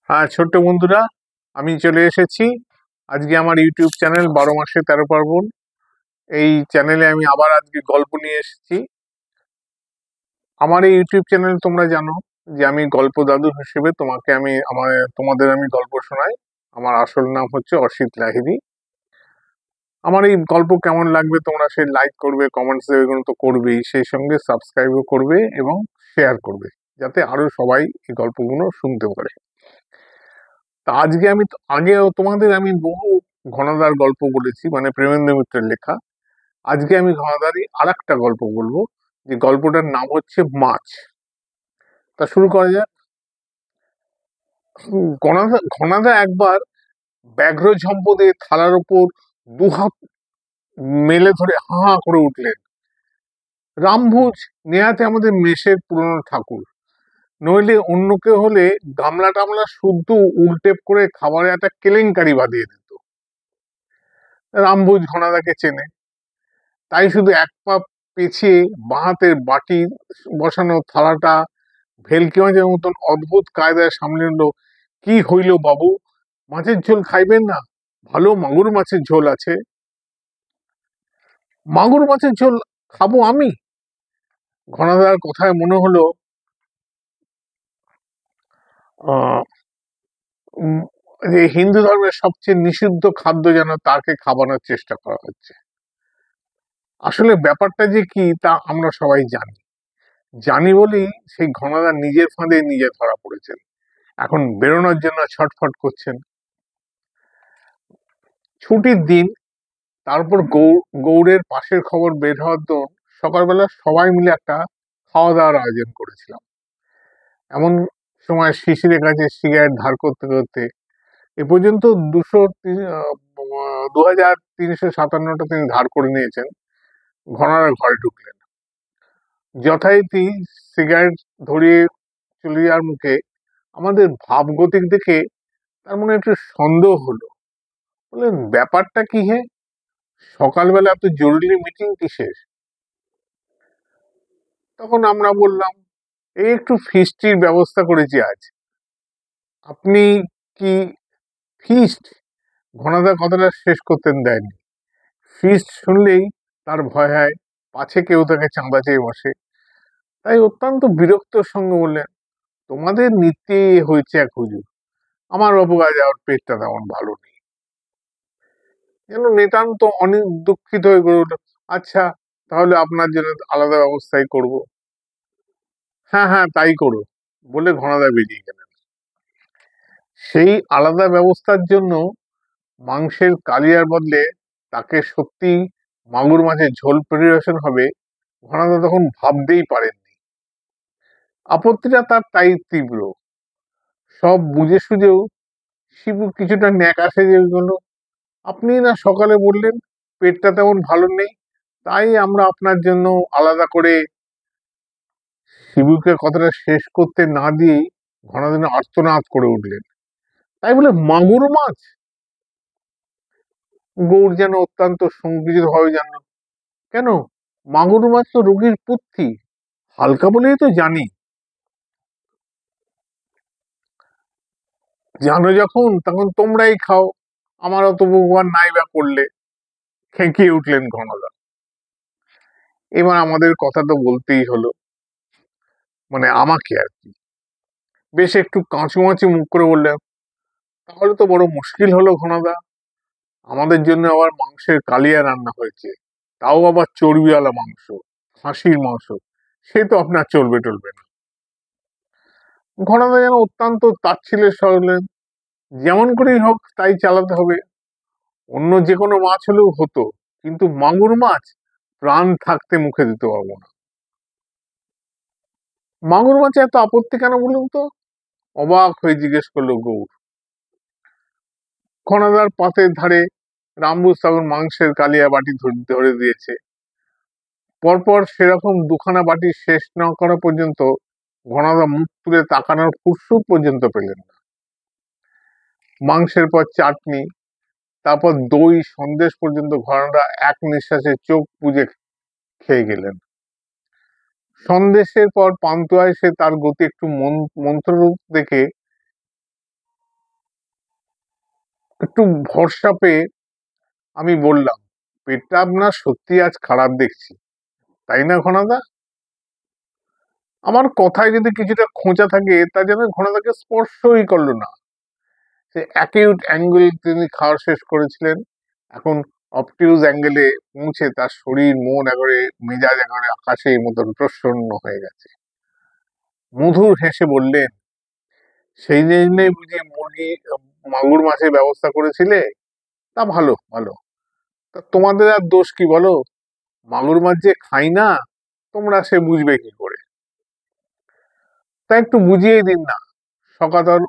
হ্যাঁ, ছোট্ট বন্ধুরা, আমি চলে এসেছি। আজকে আমার ইউটিউব চ্যানেল ১২ মাসে ১৩ পার্বণ। এই চ্যানেলে আমি আবার আজকে গল্প নিয়ে এসেছি। আমার এই ইউটিউব চ্যানেল তোমরা জানো যে আমি গল্প দাদু হিসেবে তোমাদের আমি গল্প শোনাই। আমার আসল নাম হচ্ছে অসিত লাহিড়ী। আমার এই গল্প কেমন লাগবে তোমরা সে লাইক করবে, কমেন্টস দেবে, এগুলো তো করবেই, সেই সঙ্গে সাবস্ক্রাইবও করবে এবং শেয়ার করবে, যাতে আরো সবাই এই গল্পগুলো শুনতে পারে। তা আজকে আগেও তোমাদের আমি বহু ঘনাদার গল্প বলেছি, মানে প্রেমেন্দ্র মিত্রের লেখা। আজকে আমি ঘনাদারই আর একটা গল্প বলবো, যে গল্পটার নাম হচ্ছে মাছ। তা শুরু করা যাক। ঘনাদা একবার ব্যাঘ্র সম্পদে থালার উপর দুহাত মেলে ধরে হাঁ হাঁ করে উঠলেন। রামভোজ নেহাতে আমাদের মেসের পুরনো ঠাকুর, নইলে অন্য কেউ হলে গামলা টামলা শুদ্ধ উল্টে করে খাবারে একটা কেলেঙ্কারি বাঁধিয়ে দিত। রামভোজ ঘনাদাকে চেনে, তাই শুধু এক পা পেছিয়ে বাঁ হাতের বাটি বসানো থালাটা ভেলকি মাছের মতন অদ্ভুত কায়দায় সামনে নিল। কি হইল বাবু, মাছের ঝোল খাইবেন না? ভালো মাগুর মাছের ঝোল আছে। মাগুর মাছের ঝোল খাবো আমি? ঘনাদার কথায় মনে হলো আহ উম, যে হিন্দু ধর্মের সবচেয়ে নিষিদ্ধ খাদ্য যেন তাকে খাওয়ানোর চেষ্টা করা হচ্ছে। আসলে ব্যাপারটা যে কি তা আমরা সবাই জানি। জানি বলেই সেই ঘনাদা নিজের ফাঁদে নিজে ধরা পড়েছেন। এখন বেরোনোর জন্য ছটফট করছেন। ছুটির দিন, তারপর গৌড়ের পাশের খবর বের হওয়ার দরুন সকালবেলা সবাই মিলে একটা খাওয়া দাওয়ার আয়োজন করেছিলাম। এমন সময় শিশিরের কাছে সিগারেট ধার করতে করতে এ পর্যন্ত ২,৩৫৭টা তিনি ধার করে নিয়েছেন। ঘনারা ঘরে ঢুকলেন। যথারীতি সিগারেট ধরিয়ে চলে যাওয়ার মুখে আমাদের ভাবগতিক দেখে তার মনে একটু সন্দেহ হলো। বললেন, ব্যাপারটা কি হে, সকালবেলা এত জরুরি মিটিং কিসের? তখন আমরা বললাম, এই একটু ফিস্টির ব্যবস্থা করেছি আজ। আপনি কি ফিস্ট? ঘনাদা কথাটা শেষ করতেন দেয়নি। ফিস্ট শুনলেই তার ভয় হয়, পাছে কেউ তাকে চাঁদা চেয়ে বসে। তাই অত্যন্ত বিরক্তর সঙ্গে বললেন, তোমাদের নিত্যে হয়েছে এক হুজুর, আমার বাবু আজ আর পেটটা তেমন ভালো নেই। যেন নিতান্ত অনেক দুঃখিত হয়ে গড়ে উঠল। আচ্ছা, তাহলে আপনার জন্য আলাদা ব্যবস্থাই করব। হ্যাঁ হ্যাঁ, তাই করো, বলে ঘনাদা বেরিয়ে গেলেন। সেই আলাদা ব্যবস্থার জন্য মাংসের কালিয়ার বদলে তাকে সত্যি মাগুর মাছের ঝোল পরিবেশন হবে, ঘনাদা তখন ভাবতেই পারেননি। আপত্তিটা তার তাই তীব্র। সব বুঝে সুঝেও শিবু কিছুটা ন্যাকা সেজে গেল। আপনি না সকালে বললেন পেটটা তেমন ভালো নেই, তাই আমরা আপনার জন্য আলাদা করে। শিবুকে কথাটা শেষ করতে না দিয়েই ঘনাদিন আর্তনাদ করে উঠলেন। তাই বলে মাগুর মাছ? গৌর যেন অত্যন্ত সংকুচিত ভাবে জানল, কেন, মাগুর মাছ তো রোগীর পুত্থি, হালকা বলেই তো জানি। জানো যখন, তখন তোমরাই খাও, আমার অত ভগবান নাই বা করলে। খেঁকিয়ে উঠলেন ঘনদা। এবার আমাদের কথা তো বলতেই হলো, মানে আমাকে আর কি। বেশ একটু কাঁচুমাচি মুখ করে বললেন, তাহলে তো বড় মুশকিল হলো ঘনদা। আমাদের জন্য আবার মাংসের কালিয়া রান্না হয়েছে, তাও আবার চর্বিওয়ালা মাংস, খাসির মাংস। সে তো আপনার চলবে টলবে না। ঘনাদা যেন অত্যন্ত তাচ্ছিল্যের স্বরে বললেন, যেমন করেই হোক তাই চালাতে হবে। অন্য যে কোনো মাছ হলেও হতো, কিন্তু মাগুর মাছ প্রাণ থাকতে মুখে দিতে পারবো না। মাগুর মাছে এত আপত্তি কেন বলুন তো? অবাক হয়ে জিজ্ঞেস করলো গৌর। ঘনাদার পাতের ধারে রামবুজ তখন মাংসের কালিয়া বাটি ধরে দিয়েছে। পরপর সেরকম দুখানা বাটি শেষ না করা পর্যন্ত ঘনাদা মুখ তুলে তাকানোর ফুরসুত পর্যন্ত পেলেন না। মাংসের পর চাটনি, তারপর দই সন্দেশ পর্যন্ত ঘনাদা এক নিঃশ্বাসে চোখ বুজে খেয়ে গেলেন। সন্দেশের পর পান্তুয়ায় সে তার গতি একটু মন্ত্ররূপ দেখে একটু ভরসা পেয়ে আমি বললাম, পেটটা আপনার সত্যি আজ খারাপ দেখছি, তাই না ঘনাদা? আমার কথায় যদি কিছুটা খোঁচা থাকে তা যেন ঘনাদাকে স্পর্শই করলো না। সে অ্যাকিউট অ্যাঙ্গেল তিনি খাওয়া শেষ করেছিলেন, এখন অবটিউজ অ্যাঙ্গেলে পৌঁছে তার শরীর মন একেবারে মেজাজ একেবারে আকাশের মতন প্রসন্ন হয়ে গেছে। মধুর হেসে বললেন, সেই জন্যই বুঝি মুরগি মাগুর মাছের ব্যবস্থা করেছিলে? তা ভালো ভালো। তা তোমাদের আর দোষ কি বলো? মাগুর মাছ যে খাই না, তোমরা সে বুঝবে কি করে? তা একটু বুঝিয়ে দিন না, সকাতর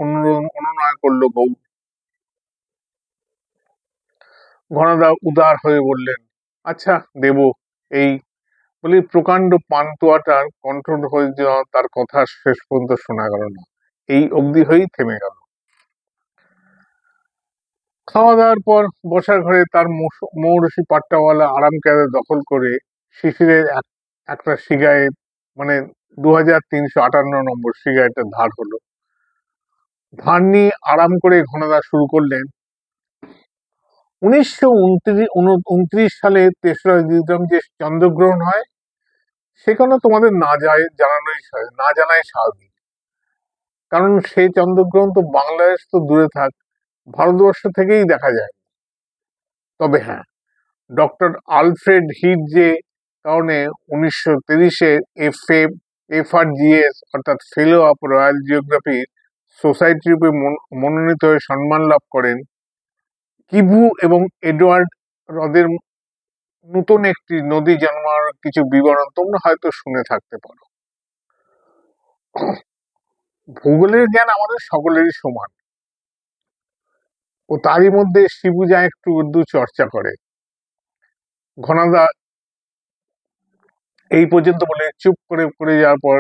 অনুনয় করলো বউ। ঘনাদা উদার হয়ে বললেন, আচ্ছা দেব। এই বলি প্রকাণ্ড পান্তুয়াটার কণ্ঠ হয়ে যাওয়া তার কথা শেষ পর্যন্ত শোনা গেল না, এই অবধি হয়েই থেমে গেল। খাওয়া দাওয়ার পর বসার ঘরে তার মৌরসি পাট্টাওয়ালা আরাম কেয়ারে দখল করে শিশিরের একটা সিগারেট, মানে 2358 নম্বর সিগারেটের ধার হলো। ধার নিয়ে আরাম করে ঘনাদা শুরু করলেন, 1929 সালে 3রা ডিসেম্বর যে চন্দ্রগ্রহণ হয়, সেখানে তোমাদের না জানাই স্বাভাবিক। কারণ সেই চন্দ্রগ্রহণ তো বাংলাদেশ তো দূরে থাক, ভারতবর্ষ থেকেই দেখা যায়। তবে হ্যাঁ, ডক্টর আলফ্রেড হিট যে কারণে 1930-এ FRGS অর্থাৎ ফেলো অফ রয়্যাল জিওগ্রাফি সোসাইটি রূপে মনোনীত হয়ে সম্মান লাভ করেন, কিভু এবং এডওয়ার্ড হ্রদের নতুন একটি নদী জন্মার কিছু বিবরণ তোমরা হয়তো শুনে থাকতে পারো। ভূগোলের জ্ঞান আমাদের সকলেরই সমান, ও তারই মধ্যে শিবু যা একটু উর্দু চর্চা করে। ঘনাদা এই পর্যন্ত বলে চুপ করে পড়ে যাওয়ার পর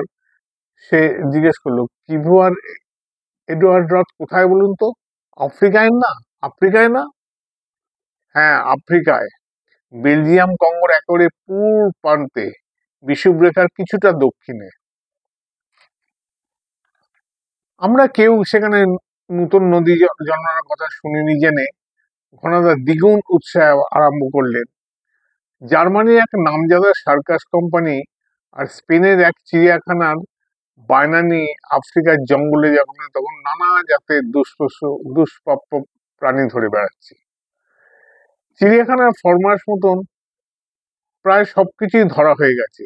সে জিজ্ঞেস করলো, কিভু আর এডওয়ার্ড হ্রদ কোথায় বলুন তো? আফ্রিকায় না? আফ্রিকায় না? হ্যাঁ, আফ্রিকায়, বেলজিয়াম কঙ্গোর একেবারে পূর্ব প্রান্তে, বিষুবরেখার কিছুটা দক্ষিণে। আমরা কেউ সেখানে নতুন নদী জন্মানোর কথা শুনিনি জেনে ঘনাদা দ্বিগুণ উৎসাহ আরম্ভ করলেন। জার্মানির এক নামজাদা সার্কাস কোম্পানি আর স্পেনের এক চিড়িয়াখানার বায়না নিয়ে আফ্রিকার জঙ্গলে যখন তখন নানা জাতের দুষ্প্রাপ্য প্রাণী ধরে বেড়াচ্ছি। চিড়িয়াখানার ফরমাস মতন প্রায় সবকিছুই ধরা হয়ে গেছে।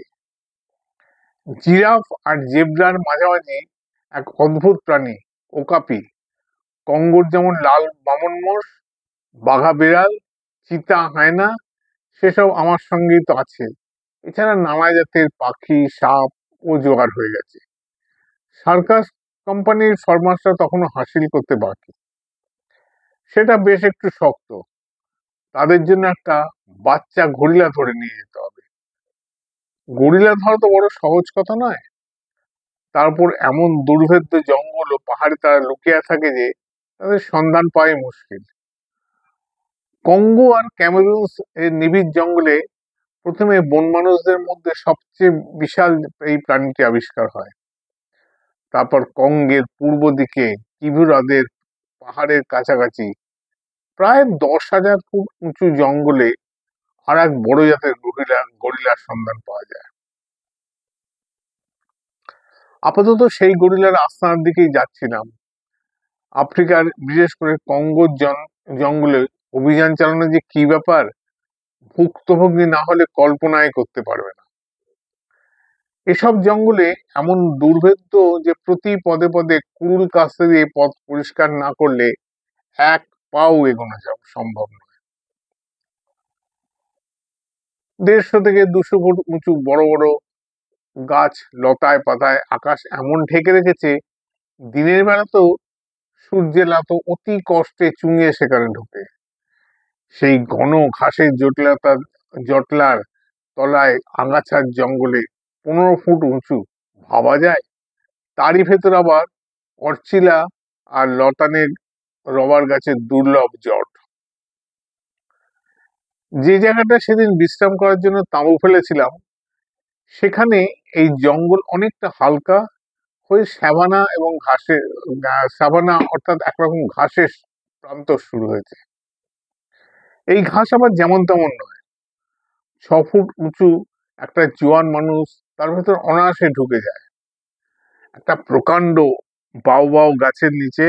জিরাফ আর জেব্রার মাঝামাঝি এক অদ্ভুত প্রাণী, ওকাপি। কঙ্গোর যেমন লাল বামন মোষ, বাঘা বিড়াল, চিতা হায়না, সেসব আমার সঙ্গেই তো আছে। এছাড়া নানা জাতের পাখি, সাপ ও জোগাড় হয়ে গেছে। সার্কাস কোম্পানির ফরমাসটা তখনও হাসিল করতে বাকি। সেটা বেশ একটু শক্ত, তাদের জন্য একটা বাচ্চা গরিলা ধরে নিয়ে যেতে হবে। গরিলা ধরা তো বড় সহজ কথা নয়, তারপর এমন দুর্ভেদ্য জঙ্গল ও পাহাড়ে তারা লুকিয়ে থাকে যে তাদের সন্ধান পাওয়াই মুশকিল। কঙ্গো আর ক্যামেরুন এর নিবিড় জঙ্গলে প্রথমে বন মানুষদের মধ্যে সবচেয়ে বিশাল এই প্রাণীটি আবিষ্কার হয়। তারপর কঙ্গের পূর্ব দিকে কিভু হ্রদের পাহাড়ের কাছাকাছি প্রায় 10,000 ফুট উঁচু জঙ্গলে আর এক বড় জাতের গরিলার সন্ধান পাওয়া যায়। আপাতত সেই গরিলার আস্তানার দিকেই যাচ্ছিলাম। আফ্রিকার বিশেষ করে কঙ্গোর জঙ্গলে অভিযান চালানো যে কি ব্যাপার, ভুক্তভোগী না হলে কল্পনাই করতে পারবে না। এসব জঙ্গলে এমন দুর্ভেদ্য যে প্রতি পদে পদে কুড়ুল কাস্তে দিয়ে পথ পরিষ্কার না করলে এক পাও এগোনো সম্ভব নয়। 150 থেকে 200 ফুট উঁচু বড় বড় গাছ লতায় পাতায় আকাশ এমন ঢেকে রেখেছে, দিনের বেলাতেও সূর্যের আলো অতি কষ্টে চুঙিয়ে সেখানে ঢোকে। সেই ঘন ঘাসের জটলার তলায় আগাছার জঙ্গলে 15 ফুট উঁচু, ভাবা যায়? তারই ভেতর আবার অর্চিলা আর লতানের রবার গাছের দুর্লভ জট। যে জায়গাটা সেদিন বিশ্রাম করার জন্য তাঁবু ফেলেছিলাম, সেখানে এই জঙ্গল অনেকটা হালকা হয়ে সাভানা এবং সাভানা অর্থাৎ একরকম ঘাসের প্রান্তর শুরু হয়েছে। এই ঘাস আবার যেমন তেমন নয়, 6 ফুট উঁচু একটা জোয়ান মানুষ তার ভেতর অনায়াসে ঢুকে যায়। একটা প্রকাণ্ড বাউ গাছের নিচে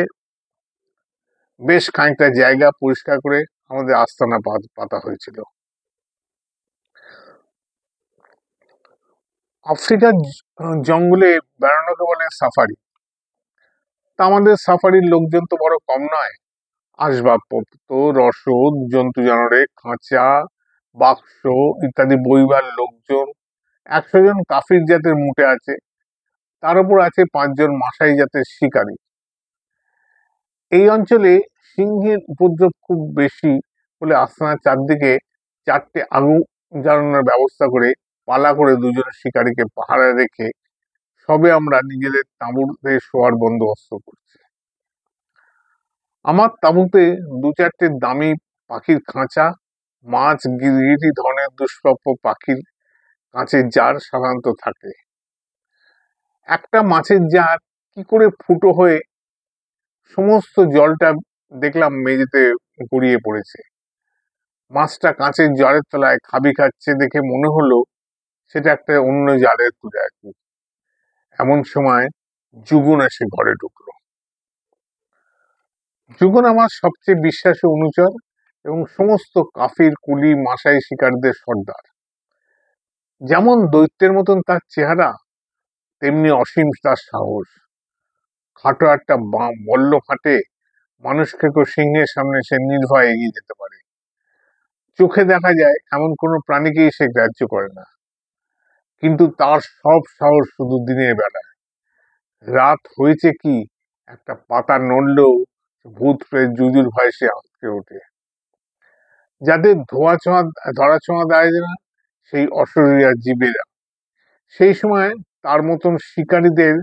বেশ খানিকটা জায়গা পরিষ্কার করে আমাদের আস্তানা পাতা হয়েছিল। আফ্রিকার জঙ্গলে বেড়ানোকে বলে সাফারি। তা আমাদের সাফারির লোকজন তো বড় কম নয়। আসবাবপত্র, রসদ, জন্তু জানোয়ারের খাঁচা, বাক্স ইত্যাদি বইবার লোকজন, 100 জন কাফির জাতের মুটে আছে, তার উপর আছে 5 জন মাসাই জাতের শিকারী। এই অঞ্চলে সিংহের উপদ্রব খুব বেশি বলে আস্তানার চারদিকে 4টে আগুন জ্বালানোর ব্যবস্থা করে পালা করে 2 জন শিকারীকে পাহারায় রেখে সবে আমরা নিজেদের তাঁবুতে শোয়ার বন্দোবস্ত করছি। আমার তাঁবুতে 2-4টে দামি পাখির খাঁচা, মাছ, গিরগিটি ধরনের দুষ্প্রাপ্য পাখির কাঁচের জার সাধারণত থাকে। একটা মাছের জার কি করে ফুটো হয়ে সমস্ত জলটা দেখলাম মেঝেতে গড়িয়ে পড়েছে। মাছটা কাঁচের জারের তলায় খাবি খাচ্ছে দেখে মনে হলো সেটা একটা অন্য জারের প্রজাতি। এমন সময় যুগন এসে ঘরে ঢুকলো। যুগন আমার সবচেয়ে বিশ্বাসী অনুচর এবং সমস্ত কাফির, কুলি, মাসাই শিকারীদের সর্দার। যেমন দৈত্যের মতন তার চেহারা, তেমনি অসীম তার সাহস। খাটো একটা বল্ল ফাটে মানুষকে সিংহের সামনে সে নির্ভয়ে এগিয়ে যেতে পারে। চোখে দেখা যায় এমন কোনো প্রাণীকেই সে গ্রাহ্য করে না, কিন্তু তার সব সাহস শুধু দিনের বেলায়। রাত হয়েছে কি একটা পাতা নড়লেও ভূত প্রেত জুজুর ভয়ে সে আঁতকে ওঠে। যাদের ধরা ছোঁয়া দেয় না সেই অশরীরীরা জীবেরা, সেই সময় তার মতন শিকারীদের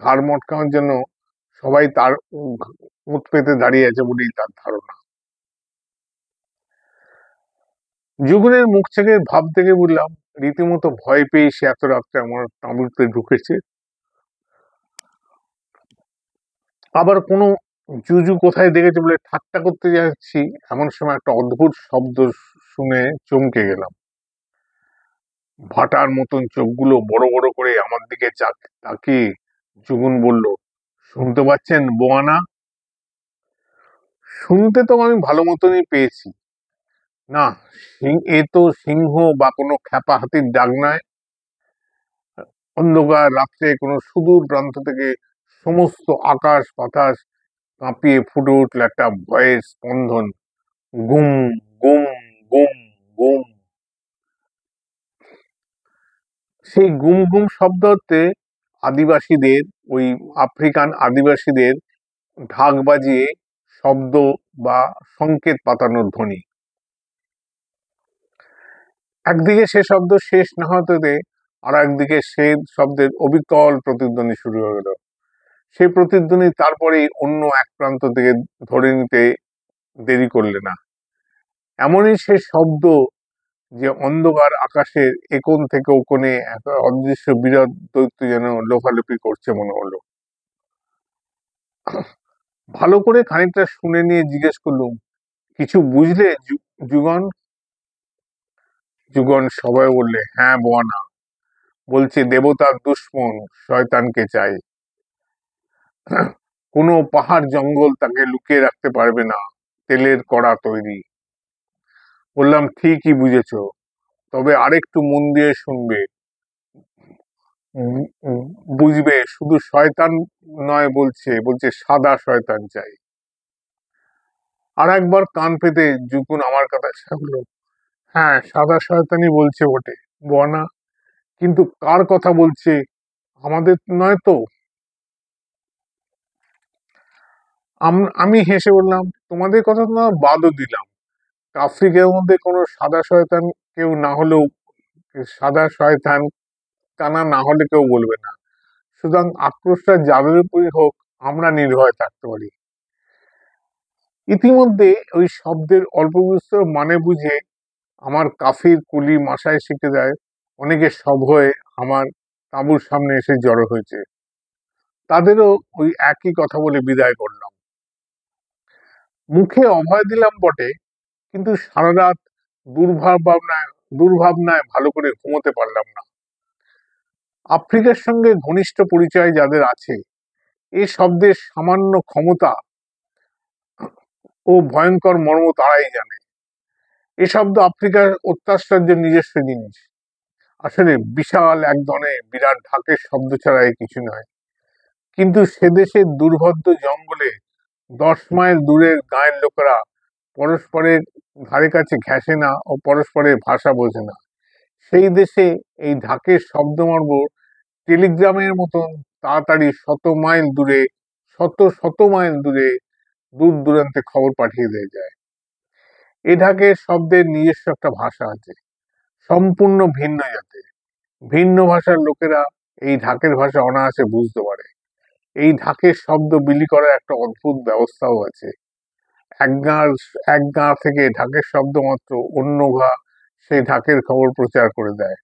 ঘাড় মটকানোর জন্য সবাই তার উঁত পেতে দাঁড়িয়ে আছে বলেই তার ধারণা। যুগনের মুখ থেকে ভাব থেকে বুঝলাম রীতিমতো ভয় পেয়ে সে এত রাত্রে আমার তাঁবুতে ঢুকেছে। আবার কোনো জুজু কোথায় দেখেছে বলে ঠাট্টা করতে যাচ্ছি, এমন সময় একটা অদ্ভুত শব্দ শুনে চমকে গেলাম। ভাটার মতন চোখগুলো বড় বড় করে আমার দিকে তাকিয়ে যুগন বলল, শুনতে পাচ্ছেন বোয়ানা? শুনতে তো আমি ভালো মতনই পেয়েছি। না, এ তো সিংহ বা কোনো খ্যাপা হাতির ডাক নয়। অন্ধকার রাত্রে কোনো সুদূর প্রান্ত থেকে সমস্ত আকাশ বাতাস কাঁপিয়ে ফুটে উঠল একটা ভয়ের স্পন্দন, গুম গুম গুম গুম। সেই গুম গুম শব্দ হচ্ছে আদিবাসীদের, ওই আফ্রিকান আদিবাসীদের ঢাক বাজিয়ে শব্দ বা সংকেত পাতানোর ধ্বনি। একদিকে সে শব্দ শেষ না হতে আর একদিকে সে শব্দের অবিকল প্রতিধ্বনি শুরু হয়ে গেল। সেই প্রতিধ্বনি তারপরেই অন্য এক প্রান্ত থেকে ধরে নিতে দেরি করলে না। এমনই সে শব্দ যে অন্ধকার আকাশের একোণ থেকে ও কোণে একটা অদৃশ্য বিরাট দৈত্য যেন লোফালোফি করছে মনে হলো। ভালো করে খানিকটা শুনে নিয়ে জিজ্ঞেস করলুম, কিছু বুঝলে যুগন? যুগন সবাই বললে, হ্যাঁ বোয়ানা, বলছে দেবতার দুশ্মন শয়তানকে চাই। কোনো পাহাড় জঙ্গল তাকে লুকিয়ে রাখতে পারবে না, তেলের কড়া তৈরি। বললাম, ঠিকই বুঝেছ, তবে আরেকটু মন দিয়ে শুনবে, বুঝবে শুধু শয়তান নয়, বলছে সাদা শয়তান চাই। আর একবার কান পেতে যুকুন আমার কথা শুনলো, হ্যাঁ সাদা শয়তানই বলছে বটে বোয়ানা, কিন্তু কার কথা বলছে, আমাদের নয় তো? আমি হেসে বললাম, তোমাদের কথা তো বাদও দিলাম, আফ্রিকার মধ্যে কোনো সাদা শয়তান কেউ না হলেও, সাদা শয়তান টানা না হলে কেউ বলবে না। সুতরাং আক্রোশটা যাদের উপরই হোক, আমরা নির্ভয় থাকতে পারি। ইতিমধ্যে ওই শব্দের অল্প বিস্তর মানে বুঝে আমার কাফির, কুলি, মাসায় শিখে দেয় অনেকে সব হয়ে আমার তাঁবুর সামনে এসে জড়ো হয়েছে। তাদেরও ওই একই কথা বলে বিদায় করলাম। মুখে অভয় দিলাম বটে, কিন্তু সারা রাত দুর্ভাবনায় দুর্ভাবনায় ভালো করে ঘুমোতে পারলাম না। আফ্রিকার সঙ্গে ঘনিষ্ঠ পরিচয় যাদের আছে, এ শব্দের সামান্য ক্ষমতা ও ভয়ঙ্কর মর্ম তারাই জানে। এ শব্দ আফ্রিকার অত্যাশ্চর্যের নিজস্ব জিনিস। আসলে বিশাল এক ধরনের বিরাট ঢাকের শব্দ ছাড়া এ কিছু নয়। কিন্তু সে দেশের দুর্ভেদ্য জঙ্গলে 10 মাইল দূরের গাঁয়ের লোকেরা পরস্পরের ধারে কাছে ঘেঁষে না ও পরস্পরের ভাষা বোঝে না। সেই দেশে এই ঢাকের শব্দমর্ম টেলিগ্রামের মতন তাড়াতাড়ি শত শত মাইল দূরে দূর দূরান্তে খবর পাঠিয়ে দিয়ে যায়। এ ঢাকের শব্দের নিজস্ব একটা ভাষা আছে, সম্পূর্ণ ভিন্ন জাতের। ভিন্ন ভাষার লোকেরা এই ঢাকের ভাষা অনায়াসে বুঝতে পারে। এই ঢাকের শব্দ বিলি করার একটা অদ্ভুত ব্যবস্থাও আছে। এক গাঁ থেকে ঢাকের শব্দ মাত্র অন্য গাঁ সেই ঢাকের খবর প্রচার করে দেয়।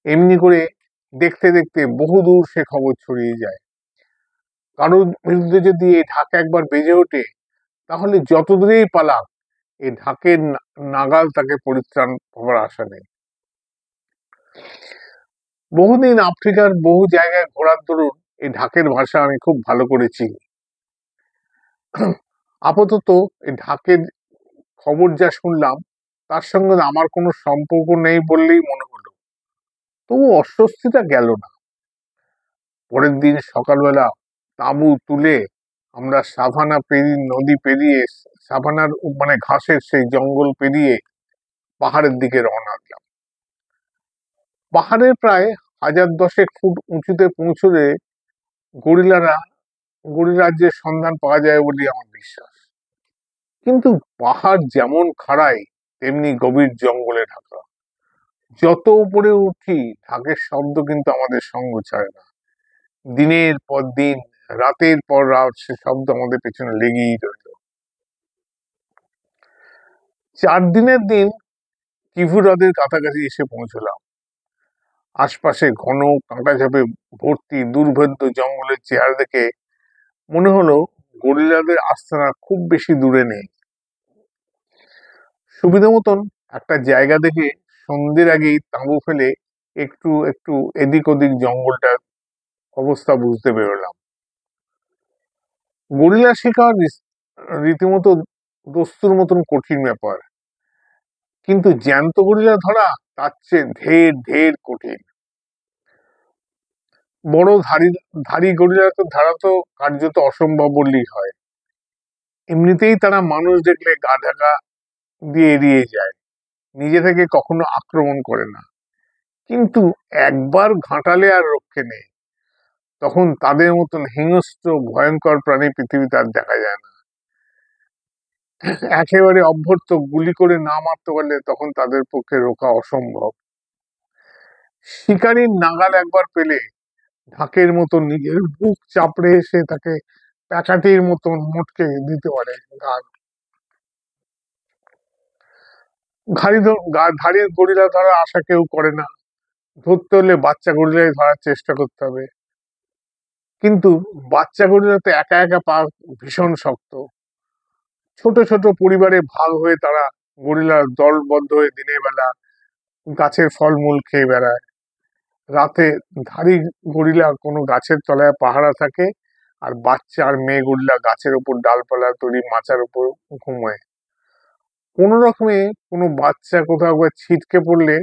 এমনি করে দেখতে দেখতে বহুদূর সে খবর ছড়িয়ে যায়। কারোর বিরুদ্ধে যদি এই ঢাক একবার বেজে ওঠে, তাহলে যত দূরেই পালাক, এই ঢাকের নাগাল তাকে পরিত্রাণ পাওয়ার আশা নেই। বহুদিন আফ্রিকার বহু জায়গায় ঘোরার দরুন এই ঢাকের ভাষা আমি খুব ভালো করে চিনি। আপাতত এই ঢাকের খবর যা শুনলাম, তার সঙ্গে আমার কোনো সম্পর্ক নেই বললেই মনে হলো। তবু অস্বস্তিটা গেল না। পরের দিন সকালবেলা তাঁবু তুলে আমরা নদী পেরিয়ে, সাভানার মানে ঘাসের সেই জঙ্গল পেরিয়ে পাহাড়ের দিকে রওনা দিলাম। পাহাড়ের প্রায় 1010 ফুট উঁচুতে পৌঁছলে গরিলারা গরিরাজ্যের সন্ধান পাওয়া যায় বলে আমার বিশ্বাস। কিন্তু পাহাড় যেমন খাড়াই, তেমনি গভীর জঙ্গলে ঢাকা। যত উপরে উঠি, ঢাকের শব্দ কিন্তু আমাদের সঙ্গ ছাড়ে না। দিনের পর দিন, রাতের পর রাত সে শব্দ আমাদের পেছনে লেগেই রইল। 4 দিনের দিন কিভু হ্রদের কাছাকাছি এসে পৌঁছলাম। আশপাশে ঘন কাঁটাঝাপে ভর্তি দুর্ভেদ্য জঙ্গলের চেহারা দেখে মনে হলো গরিলাদের আস্তানা খুব বেশি দূরে নেই। সুবিধা মতন একটা জায়গা দেখে সন্ধ্যের আগেই তাঁবু ফেলে একটু একটু এদিক ওদিক জঙ্গলটার অবস্থা বুঝতে বেরোলাম। গরিলা শিকার রীতিমতো দস্তুর মতন কঠিন ব্যাপার, কিন্তু জ্যান্ত গরিলা ধরা তার চেয়ে ঢের ঢের কঠিন। বড় ধাড়ি গরিলা তো ধরা তো কার্যত অসম্ভব বললেই হয়। এমনিতেই তারা মানুষ দেখলে গা ঢাকা দিয়ে এড়িয়ে যায়, নিজে থেকে কখনো আক্রমণ করে না। কিন্তু একবার ঘাঁটালে আর রক্ষে নেই। তখন তাদের মতন হিংস্র ভয়ঙ্কর প্রাণী পৃথিবীতে আর দেখা যায় না। একেবারে অভ্যর্থ গুলি করে না মারতে পারলে তখন তাদের পক্ষে রোকা অসম্ভব। শিকারীর নাগাল একবার পেলে ঢাকের মতন নিজের বুক চাপড়ে এসে তাকে প্যাকাটির মতন মোটকে দিতে পারে। ধাড়ি গরিলা ধরার আশা কেউ করে না। ধরতে হলে বাচ্চা গরিলাই ধরার চেষ্টা করতে হবে। কিন্তু বাচ্চা গরিলা তো একা একা পা ভীষণ শক্ত। ছোট ছোট পরিবারে ভাগ হয়ে তারা গরিলার দলবদ্ধ হয়ে দিনের বেলা গাছের ফলমূল খেয়ে বেড়ায়। রাতে ধাড়ি গরিলা কোনো গাছের তলায় পাহারা থাকে, আর বাচ্চা আর মেয়ে গরিলা গাছের উপর ডালপালা তৈরি মাচার উপর ঘুমোয়। কোন রকমে কোনো বাচ্চা কোথাও ছিটকে পড়লে,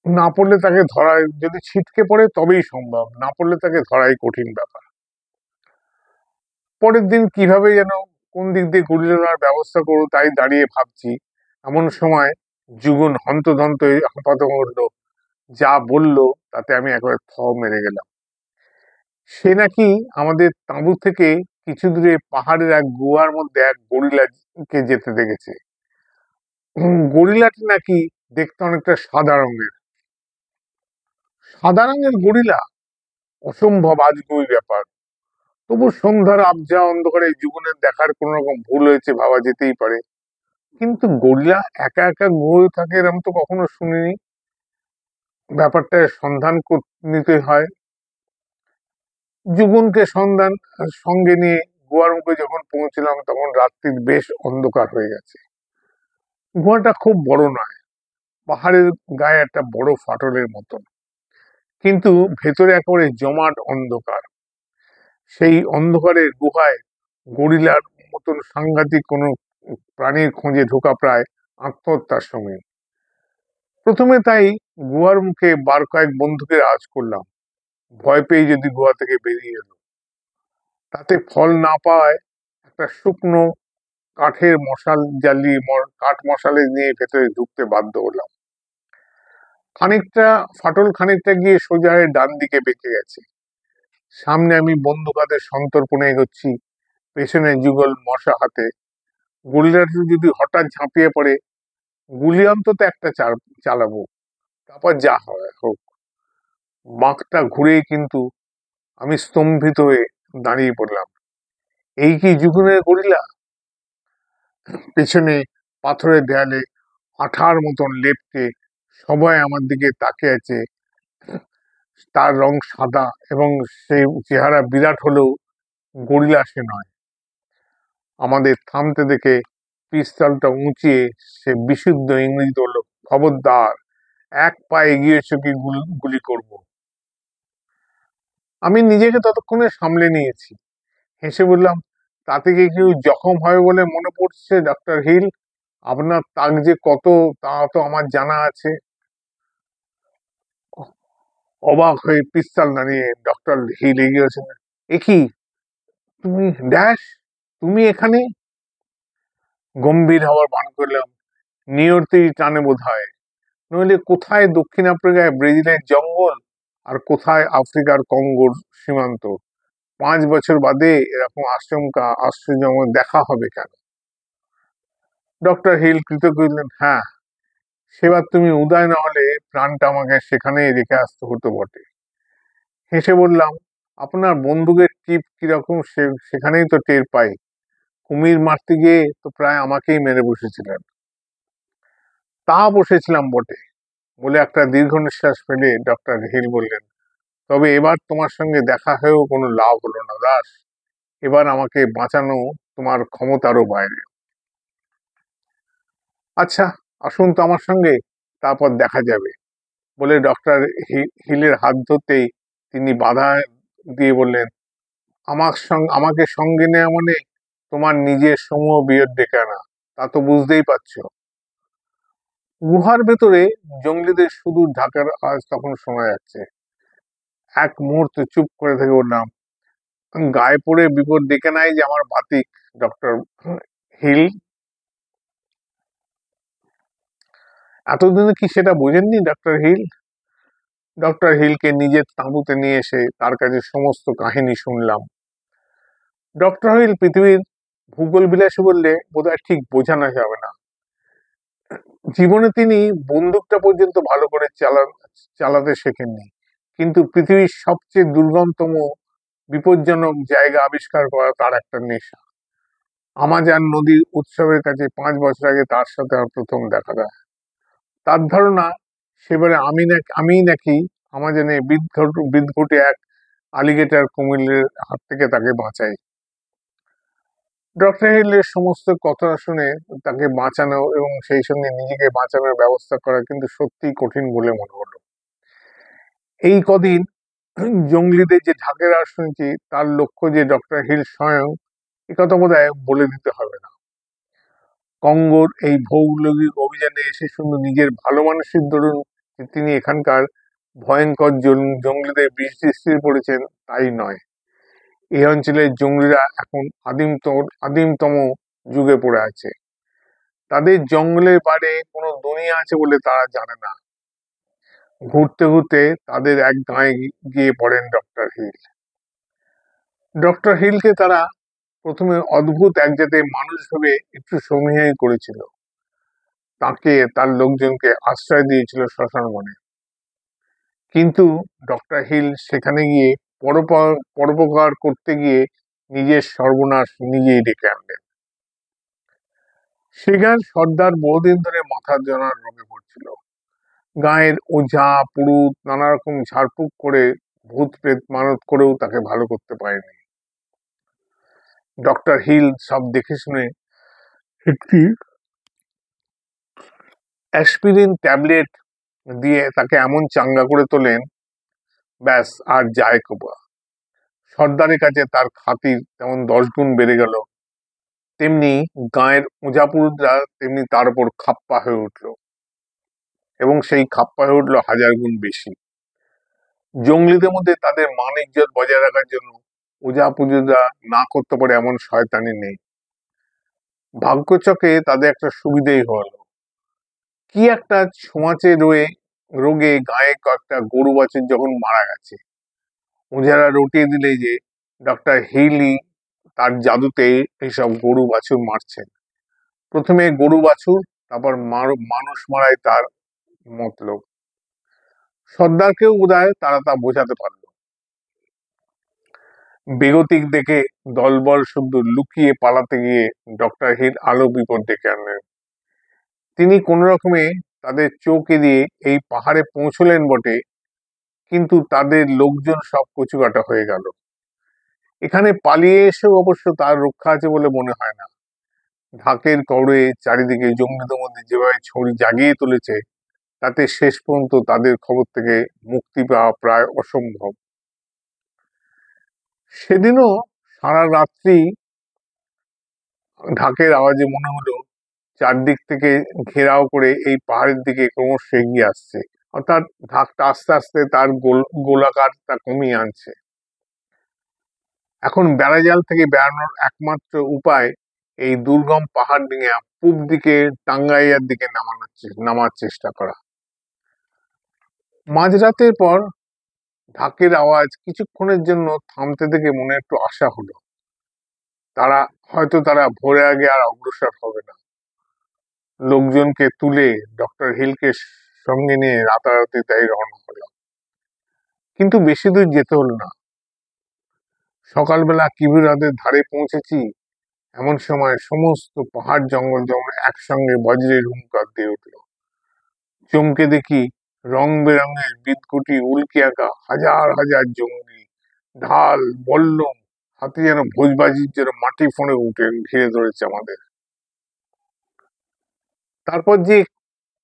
না পড়লে তাকে ধরাই, যদি ছিটকে পড়ে তবেই সম্ভব, না পড়লে তাকে ধরাই কঠিন ব্যাপার। পরের দিন কিভাবে যেন কোন দিক দিয়ে গরিলা ধরার ব্যবস্থা করবো তাই দাঁড়িয়ে ভাবছি, এমন সময় যুগন হন্তদন্ত হাঁপাতে করলো। যা বললো তাতে আমি একবার থ মেরে গেলাম। সে নাকি আমাদের তাঁবু থেকে কিছু দূরে পাহাড়ের এক গুহার মধ্যে এক গরিলাকে যেতে দেখেছে। গরিলাটি নাকি দেখতে অনেকটা সাদা রঙের। সাদা রঙের গরিলা, অসম্ভব আজগুবি ব্যাপার। তবু সন্ধ্যার আবজা অন্ধকারে যুগনের দেখার কোন রকম ভুল হয়েছে ভাবা যেতেই পারে। কিন্তু গরিলা একা একা গুহায় থাকে এরকম তো কখনো শুনিনি। ব্যাপারটা সন্ধান নিতে হয়। যুগনকে সঙ্গে নিয়ে গুহার মুখে যখন পৌঁছলাম তখন রাত্রির বেশ অন্ধকার হয়ে গেছে। গুহাটা খুব বড় নয়, পাহাড়ের গায়ে একটা বড় ফাটলের মতন, কিন্তু ভেতরে একেবারে জমাট অন্ধকার। সেই অন্ধকারের গুহায় গরিলার মতন সাংঘাতিক কোনো প্রাণীর খোঁজে ঢোকা প্রায় আত্মহত্যার সময়। প্রথমে তাই গুহার মুখে বার কয়েক বন্দুকের আওয়াজ করলাম, ভয় পেয়ে যদি গুহা থেকে বেরিয়ে এলো। তাতে ফল না পাওয়ায় একটা শুকনো কাঠের মশাল জ্বালিয়ে কাঠ মশালে নিয়ে ভেতরে ঢুকতে বাধ্য হলাম। খানিকটা গিয়ে সোজা হয়ে ডান দিকে বেঁকে গেছে। সামনে আমি বন্দুক হাতে সন্তর্পণে এগোচ্ছি, পেছনে যুগল মশা হাতে। গরিলাটা যদি হঠাৎ ঝাঁপিয়ে পড়ে, গুলি অন্তত একটা চালাবো, তারপর যা হয় হোক। বাঁকটা ঘুরেই কিন্তু আমি স্তম্ভিত হয়ে দাঁড়িয়ে পড়লাম। এই কি যুগনের গরিলা? পেছনে পাথরের দেয়ালে আঠার মতন লেপ্টে সবাই আমার দিকে তাকিয়ে আছে। তার রং সাদা এবং সে চেহারা বিরাট হলেও গরিলা সে নয়। আমাদের থামতে দেখে পিস্তলটা উঁচিয়ে সে বিশুদ্ধ ইংরেজিতে বলল, খবরদার, এক পা এগিয়েছ কি গুলি করব। আমি নিজেকে ততক্ষণে সামলে নিয়েছি, হেসে বললাম, তাতে কি কেউ জখম হবে বলে মনে পড়ছে ডক্টর হিল? আপনার তাক যে কত তা তো আমার জানা আছে। অবাক হয়ে পিস্তল নাড়িয়ে ডক্টর হিল এগিয়েছেন। এ কি, তুমি ড্যাশ, তুমি এখানে? গম্ভীর হওয়ার ভান করলাম, নিয়তির টানে বোধ হয়, নইলে কোথায় দক্ষিণ আফ্রিকায় ব্রাজিলের জঙ্গল আর কোথায় আফ্রিকার কঙ্গোর সীমান্ত? 5 বছর বাদে এরকম আশ্চর্য দেখা হবে কেন? ডক্টর হিল কৃতজ্ঞ হলেন, হ্যাঁ, সেবার তুমি উদয় না হলে প্রাণটা আমাকে সেখানেই রেখে আসতে হতো বটে। হেসে বললাম, আপনার বন্দুকের টিপ কিরকম সেখানেই তো টের পাই। কুমির মারতে গিয়ে তো প্রায় আমাকেই মেরে বসেছিলেন। তা বসেছিলাম বটে, বলে একটা দীর্ঘ নিঃশ্বাস ফেলে ডক্টর হিল বললেন, তবে এবার তোমার সঙ্গে দেখা হয়েও কোনো লাভ হলো না দাস। এবার আমাকে বাঁচানো তোমার ক্ষমতারও বাইরে। আচ্ছা, আসুন তো আমার সঙ্গে, তারপর দেখা যাবে, বলে ডক্টর হিলের হাত ধরতেই তিনি বাধা দিয়ে বললেন, আমাকে সঙ্গে নেওয়া মানে তোমার নিজের সমূহ বিয়ের ডেকে আনা, তা তো বুঝতেই পারছো। গুহার ভেতরে জঙ্গলিদের সুদূর ঢাকার আওয়াজ তখন শোনা যাচ্ছে। এক মুহূর্তে চুপ করে থেকে বললাম, গায়ে পড়ে বিপদ ডেকে নাই যে আমার বাতিক ডক্টর হিল। এতদিনে কি সেটা বোঝেননি ডক্টর হিল? ডক্টর হিলকে নিজের তাঁবুতে নিয়ে এসে তার কাছে সমস্ত কাহিনী শুনলাম। ডক্টর হিল পৃথিবীর ভূগোল বিলাসী বললে বোধহয় ঠিক বোঝানো যাবে না। জীবনে তিনি বন্দুকটা পর্যন্ত ভালো করে চালাতে শেখেননি, কিন্তু পৃথিবীর সবচেয়ে দুর্গমতম বিপজ্জনক জায়গা আবিষ্কার করা তার একটা নেশা। আমাজন নদীর উৎসবের কাছে 5 বছর আগে তার সাথে আমার প্রথম দেখা দেয়। তার ধারণা সেবারে আমি নাকি আমাজনে বিদঘুটে এক আলিগেটর কুমিরের হাত থেকে তাকে বাঁচাই। ডক্টর হিলের সমস্ত কথা শুনে তাকে বাঁচানো এবং সেই সঙ্গে নিজেকে বাঁচানোর ব্যবস্থা করা কিন্তু সত্যিই কঠিন বলে মনে হলো। এই কদিন জঙ্গলিদের যে ঢাকের আওয়াজ শুনছি, তার লক্ষ্য যে ডক্টর হিল স্বয়ং, একথা বোধহয় বলে দিতে হবে না। কঙ্গোর এই ভৌগোলিক অভিযানে এসে শুধু নিজের ভালো মানসিক দরুন যে তিনি এখানকার ভয়ঙ্কর জঙ্গলিদের বিষ পড়েছেন তাই নয়, এই অঞ্চলের জঙ্গলিরা এখন আদিমতম যুগে পড়ে আছে। তাদের জঙ্গলের বাইরে কোনো দুনিয়া আছে বলে তারা জানে না। ঘুরতে ঘুরতে তাদের এক গাঁয়ে গিয়ে পড়েন ডক্টর হিল। ডক্টর হিলকে তারা প্রথমে অদ্ভুত এক জাতের মানুষ ভেবে একটু সমীহ করেছিল। তাকে তার লোকজনকে আশ্রয় দিয়েছিল শ্মশান বনে। কিন্তু ডক্টর হিল সেখানে গিয়ে পরোপকার করতে গিয়ে নিজের সর্বনাশ নিজেই ডেকে আনলেন। সেখানে সর্দার বহুদিন ধরে মাথার যন্ত্রণার রোগে পড়ছিল। গায়ের ওঝা পুরুত নানা রকম ঝাড়ফুঁক করে ভূত প্রেত মানত করেও তাকে ভালো করতে পারেনি। ডক্টর হিল সব দেখে শুনে একটি অ্যাসপিরিন ট্যাবলেট দিয়ে তাকে এমন চাঙ্গা করে তোলেন, ব্যাস আর যায় কোপা। সর্দারের কাছে তার খাতির তেমন 10 গুণ বেড়ে গেল, তেমনি গাঁয়ের ওঝাপুরুষরা তেমনি তার উপর খাপ্পা হয়ে উঠল, এবং সেই খাপ্পা হয়ে উঠল 1000 গুণ বেশি। জঙ্গলিদের মধ্যে তাদের মান ইজ্জত বজায় রাখার জন্য ওঝা পুজোরা না করতে পারে এমন শয়তানি নেই। ভাগ্যচকে তাদের একটা সুবিধেই হলো, কি একটা ছোঁয়াচে রোগে গায়ে কয়েকটা গরু বাছুর যখন মারা গেছে, ওঝারা রটিয়ে দিলে যে ডক্টর হিলি তার জাদুতে এইসব গরু বাছুর মারছেন। প্রথমে গরু বাছুর, তারপর মানুষ মারাই তার মতলব। সর্দারকেও বোধহয় তারা তা বোঝাতে পারল। বেগতিক দেখে দলবল শুদ্ধ লুকিয়ে পালাতে গিয়ে ডক্টর হিল আলো বিপদ ডেকে আনলেন। তিনি কোন রকমে তাদের চোখ এড়িয়ে এই পাহাড়ে পৌঁছলেন বটে, কিন্তু তাদের লোকজন সব কচুকাটা হয়ে গেল। এখানে পালিয়ে এসেও অবশ্য তার রক্ষা আছে বলে মনে হয় না। ঢাকের কড়ে চারিদিকে জঙ্গিদের মধ্যে যেভাবে ছড়ি জাগিয়ে তুলেছে, তাতে শেষ পর্যন্ত তাদের খবর থেকে মুক্তি পাওয়া প্রায় অসম্ভব। সেদিনও সারা রাত্রি ঢাকের আওয়াজে মনে হলো চারদিক থেকে ঘেরাও করে এই পাহাড়ের দিকে ক্রমশ এগিয়ে আসছে, অর্থাৎ ঢাকটা আস্তে আস্তে তার গোলাকারটা কমিয়ে আনছে। এখন বেড়াজাল থেকে বেড়ানোর একমাত্র উপায় এই দুর্গম পাহাড় ডিঙে পূব দিকে টাঙ্গাইয়ার দিকে নামার চেষ্টা করা। মাঝরাতের পর ঢাকের আওয়াজ কিছুক্ষণের জন্য থামতে দেখে মনে একটু আশা হলো, তারা ভোরে আগে আর অগ্রসর হবে না। লোকজনকে তুলে ডক্টর হিলকে সঙ্গে নিয়ে রাতারাতি তাই রওনা হলাম। কিন্তু বেশি দূর যেতে হলো না। সকালবেলা কিবিরাদের ধারে পৌঁছেছি, এমন সময় সমস্ত পাহাড় জঙ্গল যেমন একসঙ্গে বজ্রের হুঙ্কার দিয়ে উঠল। চমকে দেখি রং বেরঙের বিদকুটি উল্কি আঁকা হাজার হাজার জঙ্গলি, ঢাল বল্লম হাতে যেন ভোজবাজির জন্য মাটি ফোঁড়ে উঠে ঘিরে ধরেছে আমাদের। তারপর যে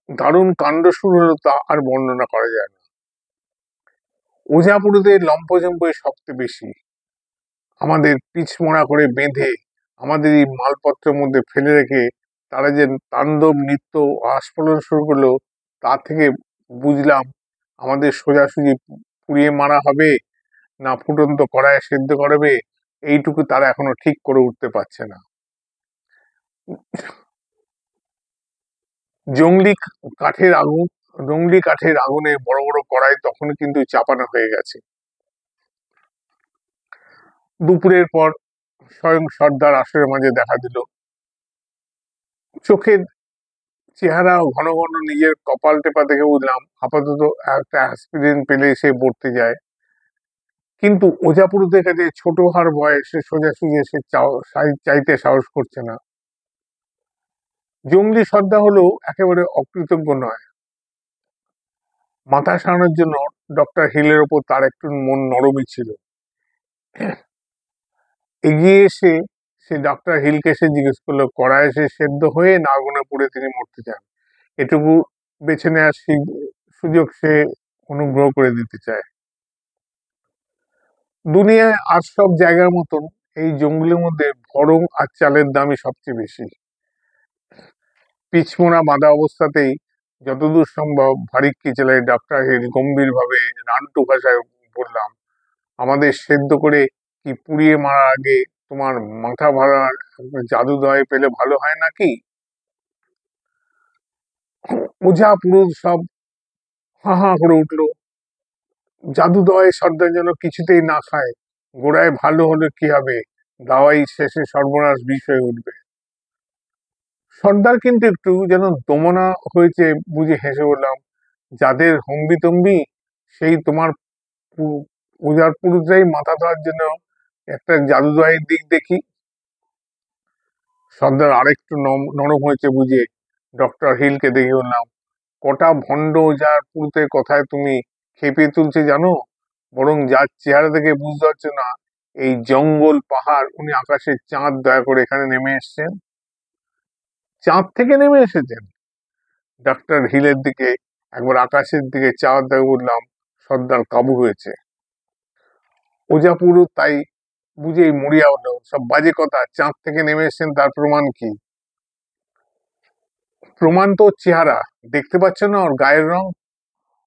দারুণ কাণ্ড শুরু হলো তা আর বর্ণনা করা যায় না। ওঝাপুরুদের লম্পজম্পই সবচেয়ে বেশি। আমাদের পিছমোড়া করে বেঁধে আমাদের এই মালপত্রের মধ্যে ফেলে রেখে তারা যে তাণ্ডব নৃত্য আস্ফলন শুরু করলো, তা থেকে বুঝলাম আমাদের সোজাসুজি পুড়িয়ে মারা হবে না ফুটন্ত কড়াইয়ে সেদ্ধ করাবে, এইটুকু তারা এখনো ঠিক করে উঠতে পারছে না। জংলি কাঠের আগুনে বড় বড় কড়াই তখন কিন্তু চাপানো হয়ে গেছে। দুপুরের পর স্বয়ং সর্দার আসরের মাঝে দেখা দিল। চোখের চেহারা ঘন ঘন নিজের কপাল টেপা দেখে বুঝলাম আপাতত একটা অ্যাসপিরিন পেলে সে পড়তে যায়। কিন্তু ওঝাপুরুষদের কাছে ছোট হার ভয়ে সে সোজাসুজি এসে চাইতে সাহস করছে না। জঙ্গলি সর্দার হলেও একেবারে অকৃতজ্ঞ নয়। মাথা সারানোর জন্য ডক্টর হিলের ওপর তার একটু মন নরমই ছিল। এগিয়ে এসে সে ডক্টর হিলকে এসে জিজ্ঞেস করলো, কড়াই এসে সেদ্ধ হয়ে না আগুনে পুড়ে তিনি মরতে চান, এটুকু বেছে নেওয়ার সুযোগ সে অনুগ্রহ করে দিতে চায়। দুনিয়ায় আর সব জায়গার মতন এই জঙ্গলের মধ্যে ভরং আর চালের দামই সবচেয়ে বেশি। পিছমোড়া বাঁধা অবস্থাতেই যতদূর সম্ভব ভারিক্কি চালায় ডক্টর হিল গম্ভীর ভাবে নান্টু ভাষায় বললাম, আমাদের সেদ্ধ করে কি পুড়িয়ে মারার আগে তোমার মাথা ভরার জাদু দয় পেলে ভালো হয় নাকি? ওঝা পুরুষ সব হা হা করে উঠলো। জাদু দয় সর্দার যেন কিছুতেই না খায়, গোড়ায় ভালো হলে কি হবে, দাওয়াই শেষে সর্বনাশ বিষ হয়ে উঠবে। সর্দার কিন্তু একটু যেন দমনা হয়েছে বুঝে হেসে বললাম, যাদের হম্বি তম্বি সেই তোমার ওঝার পুরুষরাই মাথা ধোয়ার জন্য একটা জাদু দয়ের দিক দেখি। সর্দার আরেকটু নরম হয়েছে বুঝে ডক্টর হিলকে দেখে বললাম, কটা ভণ্ড ওঝার পুরুষের কথায় তুমি খেপিয়ে তুলছে জানো, বরং যার চেহারা দেখে বুঝতে পারছো না এই জঙ্গল পাহাড়, উনি আকাশের চাঁদ দয়া করে এখানে নেমে এসছেন, চাঁদ থেকে নেমে এসেছেন। ডাক্তার হিলের দিকে একবার আকাশের দিকে চাঁদ দেখে বললাম, সর্দার কাবু হয়েছে। ওজাপুরও তাই বুঝেই মরিয়া হলো, সব বাজে কথা, চাঁদ থেকে নেমে এসছেন তার প্রমাণ কি? প্রমাণ তো ওর চেহারা, দেখতে পাচ্ছ না ওর গায়ের রং?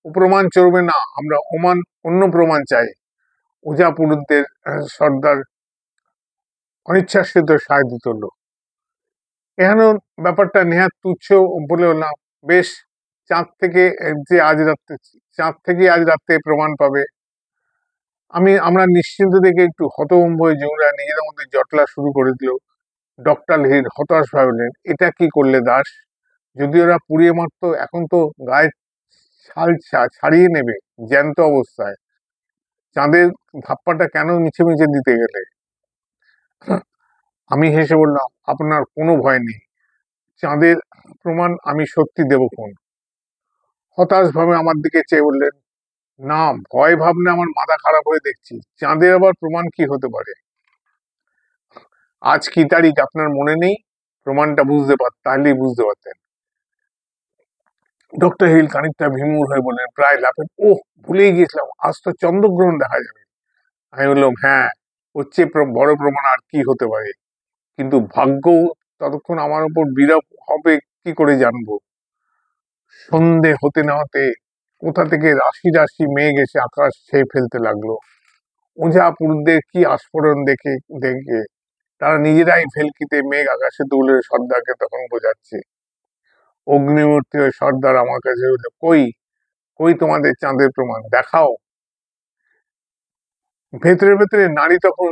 ও প্রমাণ চলবে না, আমরা অন্য প্রমাণ চাই। ওজাপুরুষদের সর্দার অনিচ্ছাকৃত সায় দিত হলো। এখানে ব্যাপারটা নেহাত তুচ্ছ বলে হলাম, বেশ, চাঁদ থেকে যে আজ রাত্রে, চাঁদ থেকে আজ রাত্রে প্রমাণ পাবে। আমরা নিশ্চিন্ত দেখে একটু হতভম্ব হয়ে জমিরা নিজেদের মধ্যে জটলা শুরু করে দিল। ডক্টর হিল হতাশ ভাবলেন, এটা কি করলে দাস? যদি ওরা পুড়িয়ে মারতো, এখন তো গায়ে ছাল ছাড়িয়ে নেবে জ্যান্ত অবস্থায়। চাঁদের ধাপ্পাটা কেন মিছে মিছে দিতে গেলে? আমি হেসে বললাম, আপনার কোনো ভয় নেই, চাঁদের প্রমাণ আমি সত্যি দেবক্ষণ। হতাশ ভাবে আমার দিকে চেয়ে বললেন, না, ভয় ভাবনা আমার মাথা খারাপ হয়ে দেখছি, চাঁদের আবার প্রমাণ কি হতে পারে? আজ কি তারিখ আপনার মনে নেই? প্রমাণটা তাহলেই বুঝতে পারতেন। ডক্টর হিল খানিকটা বিমূঢ় হয়ে বললেন, প্রায় লাফেন, ওহ, ভুলেই গিয়েছিলাম, আজ তো চন্দ্রগ্রহণ দেখা যাবে। আমি বললাম, হ্যাঁ, ওর চেয়ে বড় প্রমাণ আর কি হতে পারে? কিন্তু ভাগ্য ততক্ষণ আমার উপর বিরূপ হবে কি করে জানবো? সন্ধে হতে না হতে কোথা থেকে রাশি রাশি মেঘ এসে আকাশ ছেয়ে ফেলতে লাগলো। ওঝাপুরদের কি আস্ফোরণ দেখে দেখে তারা নিজেরাই ভেলকিতে মেঘ আকাশে তুলে সর্দারকে তখন বোঝাচ্ছে। অগ্নিমূর্তি হয়ে সর্দার আমার কাছে বলল, কই কই তোমাদের চাঁদের প্রমাণ দেখাও। ভেতরে ভেতরে নারী তখন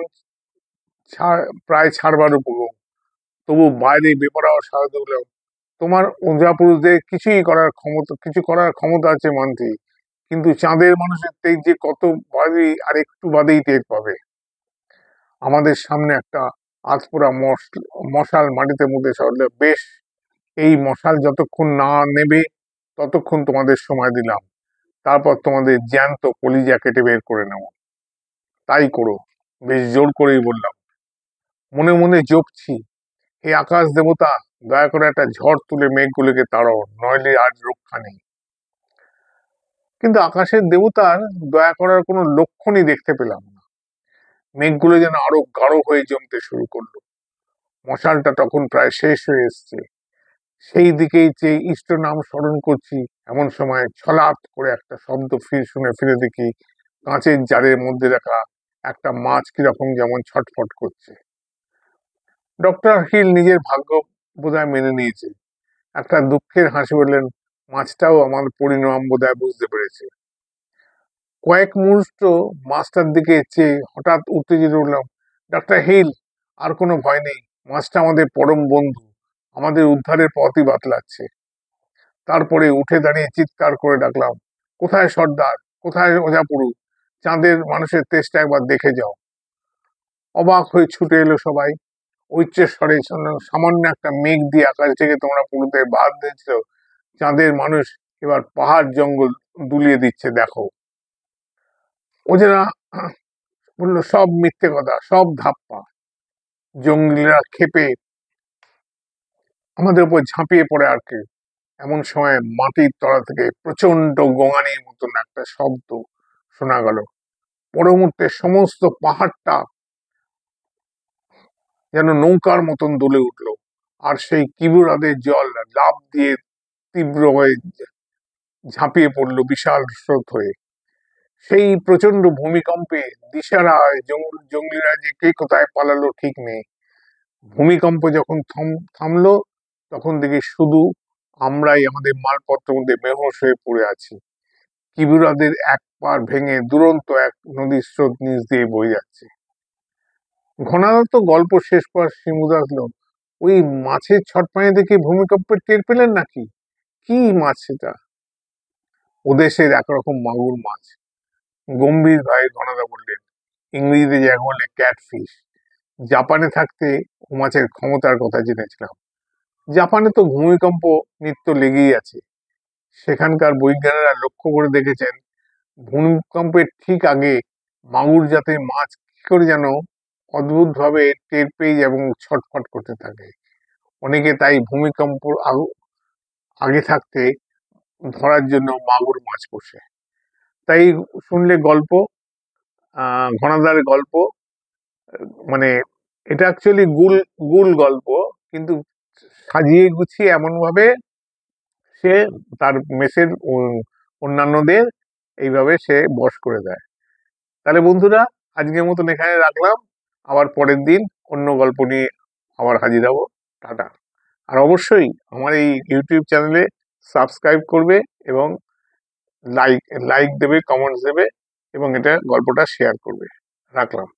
প্রায় ছাড়বার উপক্রম, তবু বাইরে বেপরোয়া সারা দিল, তোমার ওঝাপুরুষদের কিছু করার ক্ষমতা আছে মানছি, কিন্তু চাঁদের মানুষের তেজ যে কত বাদেই আর একটু বাদেই টের পাবে। আমাদের সামনে একটা আধপোড়া মশাল মাটিতে মুতে সরলে, বেশ, এই মশাল যতক্ষণ না নেবে ততক্ষণ তোমাদের সময় দিলাম, তারপর তোমাদের জ্যান্ত কলিজা কেটে বের করে নেব। তাই করো। বেশ জোর করেই বললাম। মনে মনে জপছি, হে আকাশ দেবতা, দয়া করে একটা ঝড় তুলে মেঘগুলোকে তাড়াও, নইলে আজ রক্ষা নেই। কিন্তু আকাশের দেবতার দয়া করার কোনো লক্ষণই দেখতে পেলাম না। মেঘগুলো যেন আরো গাঢ় হয়ে জমতে শুরু করলো। মশালটা তখন প্রায় শেষ হয়ে এসছে। সেই দিকেই চেয়ে ইষ্ট নাম স্মরণ করছি, এমন সময় ছলাৎ করে একটা শব্দ শুনে ফিরে দেখি, কাঁচের জারের মধ্যে রাখা একটা মাছ কিরকম যেমন ছটফট করছে। ডক্টর হিল নিজের ভাগ্য বোধহয় মেনে নিয়েছে, একটা দুঃখের হাসি বললেন, মাছটাও আমার পরিণাম বোধহয় বুঝতে পেরেছে। কয়েক মুহূর্ত মাছটার দিকে চেয়ে হঠাৎ উত্তেজিত উঠলাম, ডাক্তার হিল, আর কোনো ভয় নেই, মাছটা আমাদের পরম বন্ধু, আমাদের উদ্ধারের পথই বাতলাচ্ছে। তারপরে উঠে দাঁড়িয়ে চিৎকার করে ডাকলাম, কোথায় সর্দার, কোথায় ওঝাপুরু, চাঁদের মানুষের তেজটা একবার দেখে যাও। অবাক হয়ে ছুটে এলো সবাই। উচ্চস্বরে সামান্য একটা মেঘ দিয়ে আকাশ থেকে তোমরা পুরোতে বাদ দিয়েছিল, চাঁদের মানুষ এবার পাহাড় জঙ্গল দুলিয়ে দিচ্ছে, দেখো। ওঝারা বললো, সব মিথ্যে কথা, সব ধাপ্পা। জঙ্গলিরা ক্ষেপে আমাদের উপর ঝাঁপিয়ে পড়ে আর কি। এমন সময় মাটির তলা থেকে প্রচন্ড গোঙানির মতন একটা শব্দ শোনা গেল। পর মুহূর্তে সমস্ত পাহাড়টা যেন নৌকার মতন দুলে উঠল, আর সেই কিবুরাদের জল লাফ দিয়ে তীব্র হয়ে ঝাঁপিয়ে পড়লো বিশাল স্রোত হয়ে। সেই প্রচন্ড ভূমিকম্পে দিশারা জঙ্গলিরা যে কে কোথায় পালালো ঠিক নেই। ভূমিকম্প যখন থামলো, তখন দেখি শুধু আমরাই আমাদের মালপত্র মধ্যে বেহোশ হয়ে পড়ে আছি। কিবুরাদের এক পার ভেঙে দুরন্ত এক নদীর স্রোত নিচ দিয়ে বয়ে যাচ্ছে। ঘনাদা গল্প শেষ করার শিমুদা আসলো, ওই মাছের ছটপানি দেখে ভূমিকম্পের টের পেলেন নাকি? কি মাছ সেটা? ওদেশের একরকম মাগুর মাছ, গম্ভীর ভাই ঘনাদা বললেন। ইংরেজিতে যাকে বলে ক্যাটফিশ। জাপানে থাকতে ও মাছের ক্ষমতার কথা জেনেছিলাম। জাপানে তো ভূমিকম্প নিত্য লেগেই আছে। সেখানকার বৈজ্ঞানিকরা লক্ষ্য করে দেখেছেন, ভূমিকম্পের ঠিক আগে মাগুর জাতের মাছ করে যেন অদ্ভুতভাবে টের পেয়ে এবং ছটফট করতে থাকে। অনেকে তাই ভূমিকম্প আগে থাকতে ধরার জন্য মাগুর মাছ পোষে। তাই শুনলে গল্প, ঘনাদার গল্প, মানে এটা অ্যাকচুয়ালি গুল গুল গল্প, কিন্তু সাজিয়ে গুছিয়ে এমন ভাবে সে তার মেসের অন্যান্যদের এইভাবে সে বশ করে দেয়। তাহলে বন্ধুরা, আজকের মতন এখানে রাখলাম। আবার পরের দিন অন্য গল্প নিয়ে আবার হাজির হব। টাটা। আর অবশ্যই আমার এই ইউটিউব চ্যানেলে সাবস্ক্রাইব করবে এবং লাইক লাইক দেবে, কমেন্টস দেবে এবং এটা গল্পটা শেয়ার করবে। রাখলাম।